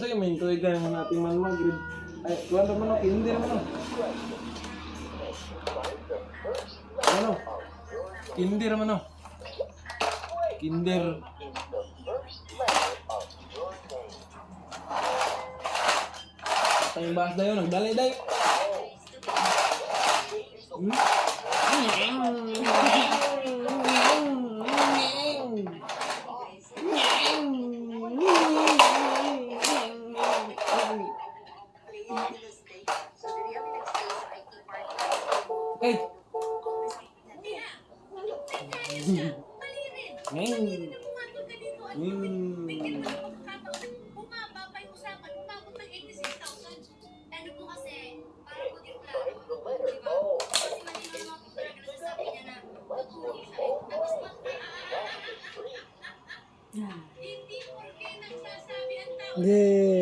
sige, may tuwig ka naman natin man mag-grade. Ay, kuwan naman o, kinder naman o. Ano? Kinder naman o. Kinder. Ito yung bahas na yun, nagdalay-day. Okay. Yay!